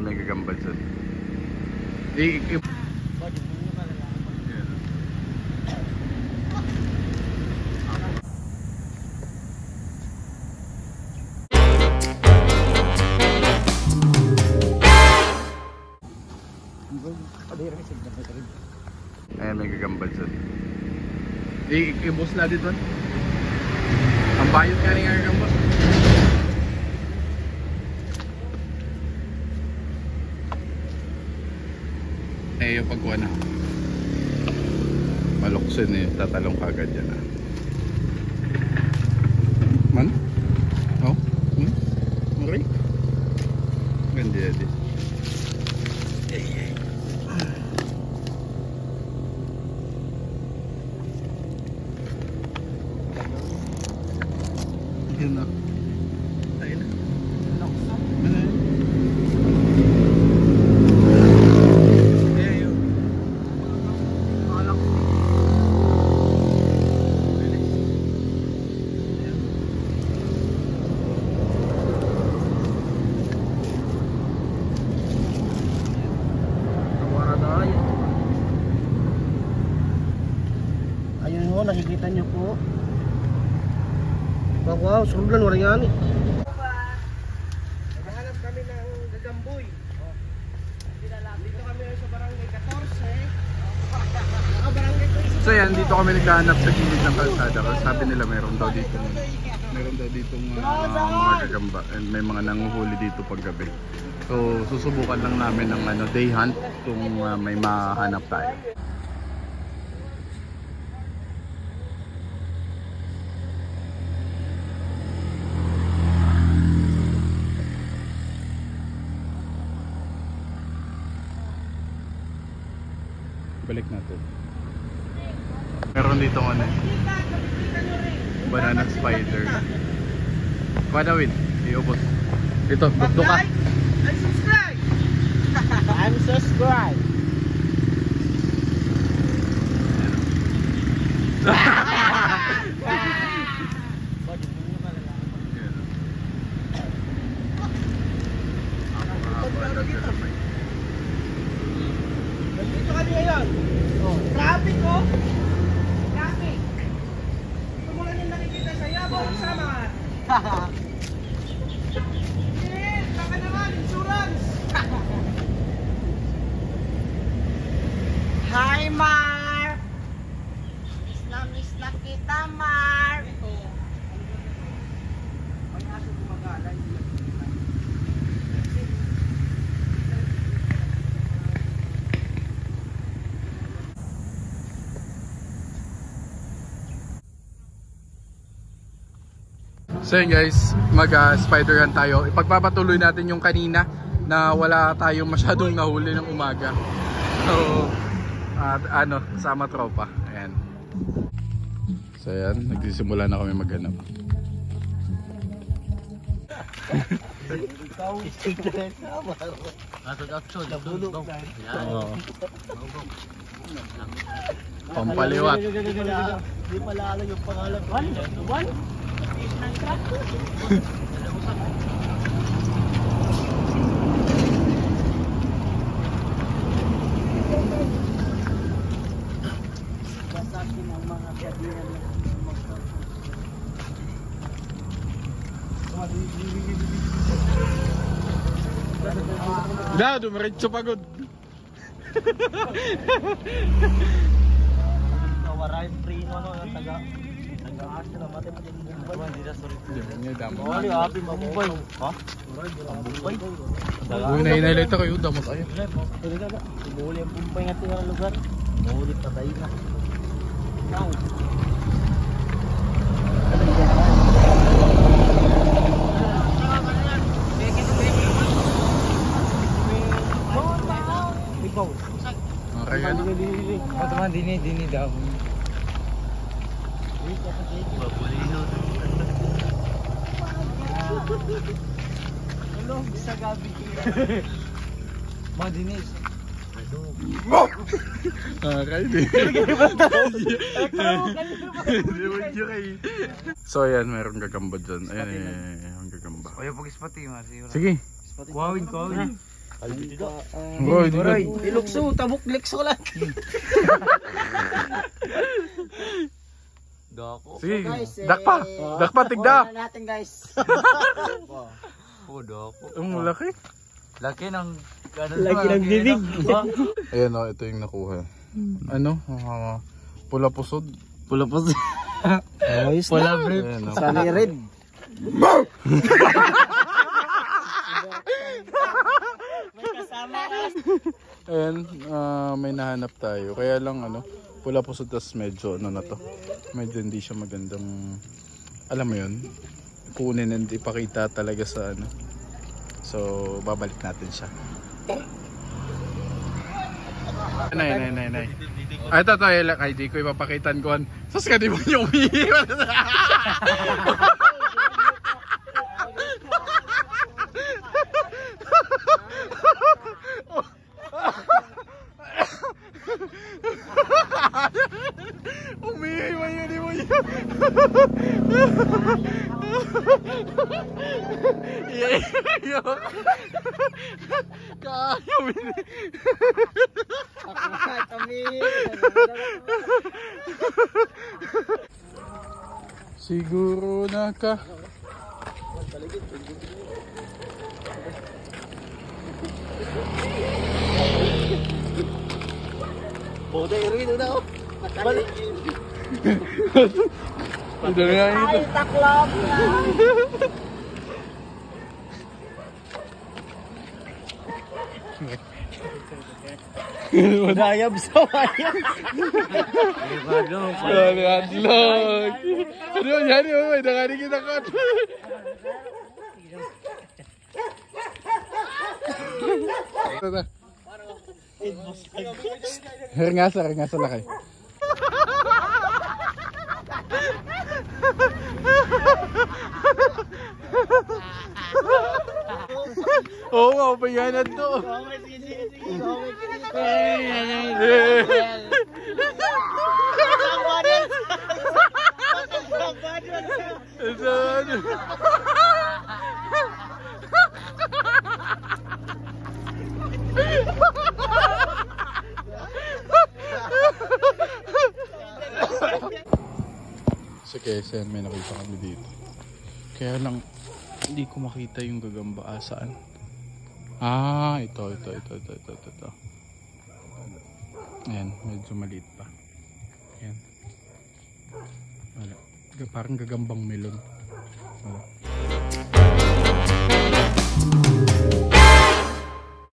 Ay, may gagamba dyan. Ayan, may gagamba dyan. I-boss na dito. Ang bayot nga rin nga gagamba. Eh, yung pagkuha na maluksin eh, tatalong kagad yan ah. Man? Oh? Okay? Ganda yan eh. Yun na. Tayo na. Naksa. Ano yun? Ayun ho, nakikita niyo po. Wow, sundan wala yan eh. Naghahanap kami ng gagamboy. Dito kami sa barangay 14. Barangay 13. So yan, dito kami naghahanap sa gilid ng kalsada kasi sabi nila meron daw dito mga gagamba and may mga nanguhuli dito paggabi. So susubukan lang namin ng day hunt kung may mahanap tayo. Balik natin. Meron dito banana spider. Padawin, iubos. Dito, dukduk ka. I'm subscribed. I'm subscribed. Dito kami ngayon. Traffic ko. Traffic. Ito mo lang yung nakikita sa yabang sama. Yes, baka naman, insurance. Hi, Mar. Miss na kita, Mar. Ito. Ang aso gumagala. So yun guys, mag-spider hunt tayo. Ipagpapatuloy natin yung kanina na wala tayong masyadong nahuli ng umaga. So, sama tropa. Ayan. So ayan, nagsisimula na kami maghanap. Pampaliwat. Hindi pala alam yung pangalan. One? Basakin ang mga kadiran ng Da, dumiretso pagod. Nawaray prino taga-asa na mati pati Mumbai. Hindi damo. Wali happy Mumbai. Ha? Mumbai. Uy, na-highlight kayo, damot ayo. Ibuli ang Mumbai nga tinang lugar. Maulit na tayo na. Okay ka na. Patuman dini daw. Hello, sa gabi. Mga dinis. So ayan, meron gagamba dyan. Ayan ang gagamba. Oyo pag-spot yung Sige. Kawin. Bro, di ba? Ilukso, tabuklik sa ulan. Dako. Sige, guys, dakpa. Dakpa, tigda. Kuha na natin guys. Oh, dako. Ang laki. Laki ng... Laki ng bibig. Ayan o, ito yung nakuha. Ano? Pula pusod. Pula po. Ayos Pula na. brief. Ayan, o. Sunny red. May kasama ka. Ayan, may nahanap tayo. Kaya lang ano, pula pusod tas medyo ano na to. Medyo hindi siya magandang, alam mo yun, kunin and ipakita talaga sa ano. So, babalik natin siya. Nay. Ay, ito, ay, di ko ipapakitan ko. Sus ka, di mo niyo umiiwan. Umiiwan yun, di mo yun. Iyak. Kaya siguro na ka. Boda irino na oh. Balik. Ito nga ito. Ay, taklap na. Dayab sa bayan. Sorry, adlog. Ano yan yun? May nakari kita ka. Ringasa na kayo. Oo nga, payanan to. Sa Quezon may nakita kami dito. Kaya lang hindi ko makita yung gagamba saan. Ah, ito. Ayan, medyo maliit pa. Ayan. Wala. Parang gagambang melon. Wala.